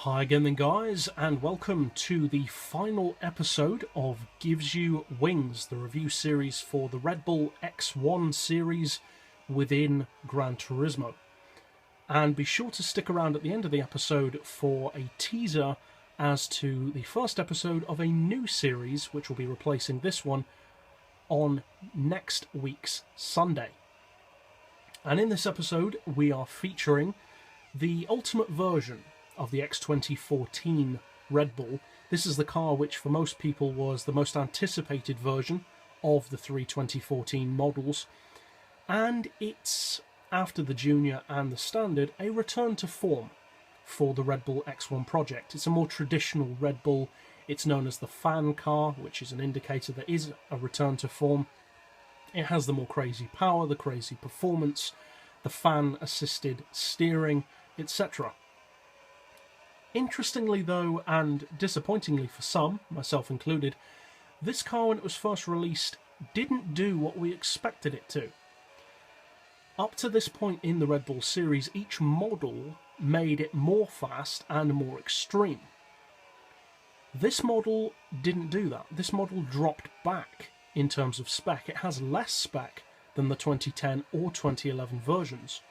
Hi again then guys, and welcome to the final episode of Gives You Wings, the review series for the RedBull X1 series within Gran Turismo. And be sure to stick around at the end of the episode for a teaser as to the first episode of a new series which will be replacing this one on next week's Sunday. And in this episode we are featuring the ultimate version of the X2014 RedBull. This is the car which for most people was the most anticipated version of the three 2014 models, and it's, after the Junior and the Standard, a return to form for the RedBull X1 project. It's a more traditional RedBull. It's known as the fan car, which is an indicator that is a return to form. It has the more crazy power, the crazy performance, the fan assisted steering, etc. Interestingly though, and disappointingly for some, myself included, this car when it was first released didn't do what we expected it to. Up to this point in the RedBull series, each model made it more fast and more extreme. This model didn't do that. This model dropped back in terms of spec. It has less spec than the 2010 or 2011 versions.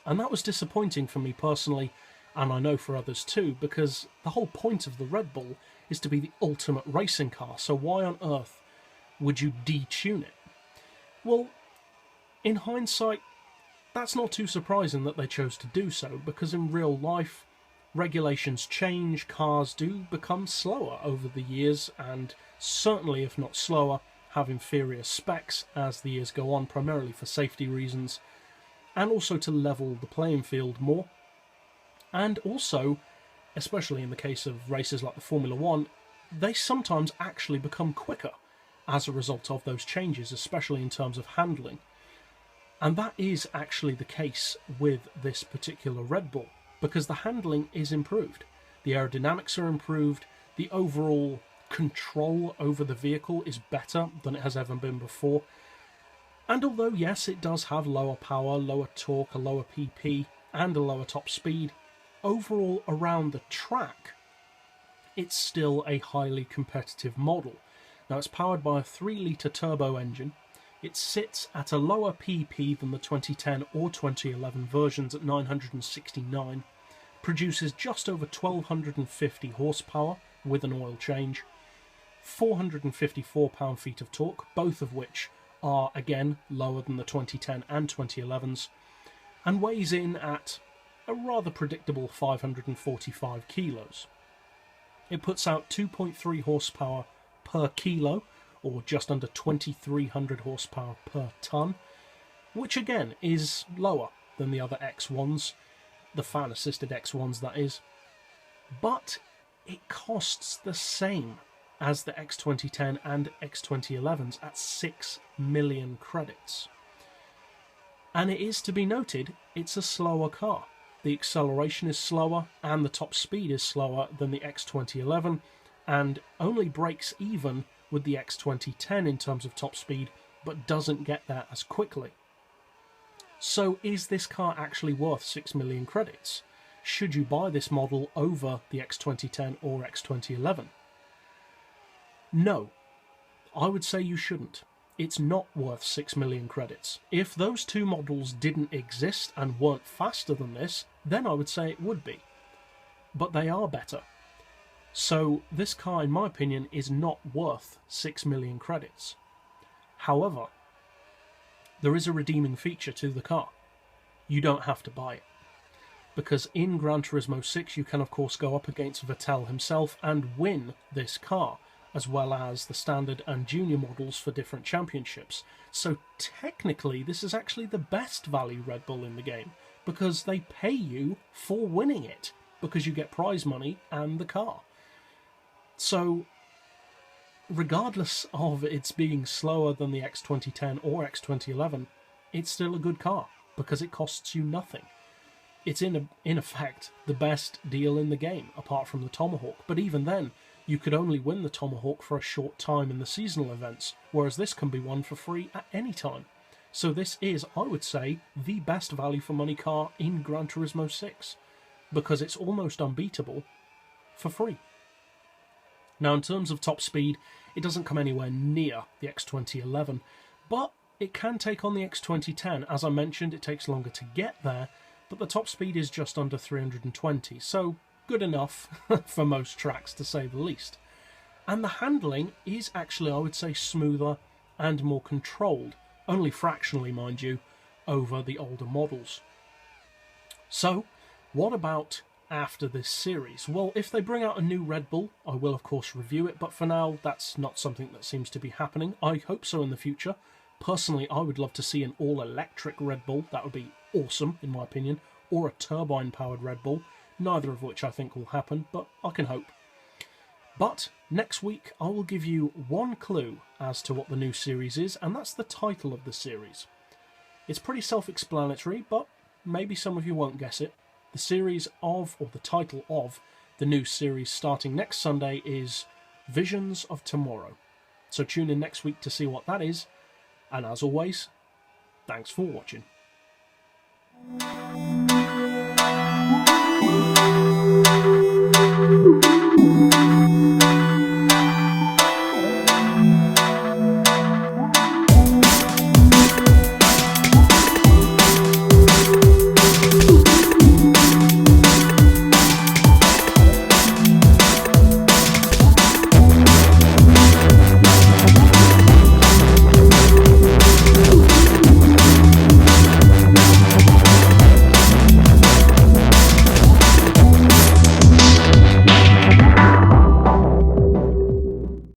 And that was disappointing for me personally, and I know for others too, because the whole point of the RedBull is to be the ultimate racing car, so why on earth would you detune it? Well, in hindsight, that's not too surprising that they chose to do so, because in real life, regulations change, cars do become slower over the years, and certainly, if not slower, have inferior specs as the years go on, primarily for safety reasons, and also to level the playing field more. And also, especially in the case of races like the Formula 1, they sometimes actually become quicker as a result of those changes, especially in terms of handling. And that is actually the case with this particular RedBull, because the handling is improved. The aerodynamics are improved, the overall control over the vehicle is better than it has ever been before. And although, yes, it does have lower power, lower torque, a lower PP, and a lower top speed, overall around the track, it's still a highly competitive model. Now, it's powered by a 3-litre turbo engine. It sits at a lower PP than the 2010 or 2011 versions at 969, produces just over 1250 horsepower with an oil change, 454 pound-feet of torque, both of which are again lower than the 2010 and 2011s, and weighs in at a rather predictable 545 kilos. It puts out 2.3 horsepower per kilo, or just under 2300 horsepower per tonne, which again is lower than the other X1s, the fan-assisted X1s that is, but it costs the same as the X2010 and X2011s at 6 million credits. And it is to be noted, it's a slower car. The acceleration is slower and the top speed is slower than the X2011, and only breaks even with the X2010 in terms of top speed, but doesn't get there as quickly. So is this car actually worth 6 million credits? Should you buy this model over the X2010 or X2011? No, I would say you shouldn't. It's not worth 6 million credits. If those two models didn't exist and weren't faster than this, then I would say it would be. But they are better. So this car, in my opinion, is not worth 6 million credits. However, there is a redeeming feature to the car. You don't have to buy it. Because in Gran Turismo 6 you can of course go up against Vettel himself and win this car, as well as the standard and junior models for different championships. So technically this is actually the best value RedBull in the game, because they pay you for winning it, because you get prize money and the car. So regardless of its being slower than the X2010 or X2011, it's still a good car, because it costs you nothing. It's in effect the best deal in the game, apart from the Tomahawk, but even then, you could only win the Tomahawk for a short time in the seasonal events, whereas this can be won for free at any time. So this is, I would say, the best value for money car in Gran Turismo 6. because it's almost unbeatable for free. Now, in terms of top speed, it doesn't come anywhere near the X2011, but it can take on the X2010. As I mentioned, it takes longer to get there, but the top speed is just under 320, so good enough for most tracks, to say the least. And the handling is actually, I would say, smoother and more controlled, only fractionally, mind you, over the older models. So, what about after this series? Well, if they bring out a new Red Bull, I will of course review it, but for now, that's not something that seems to be happening. I hope so in the future. Personally, I would love to see an all-electric Red Bull. That would be awesome, in my opinion, or a turbine-powered Red Bull, neither of which I think will happen, but I can hope. But next week, I will give you one clue as to what the new series is, and that's the title of the series. It's pretty self-explanatory, but maybe some of you won't guess it. The series of, or the title of, the new series starting next Sunday is Visions of Tomorrow. So tune in next week to see what that is, and as always, thanks for watching.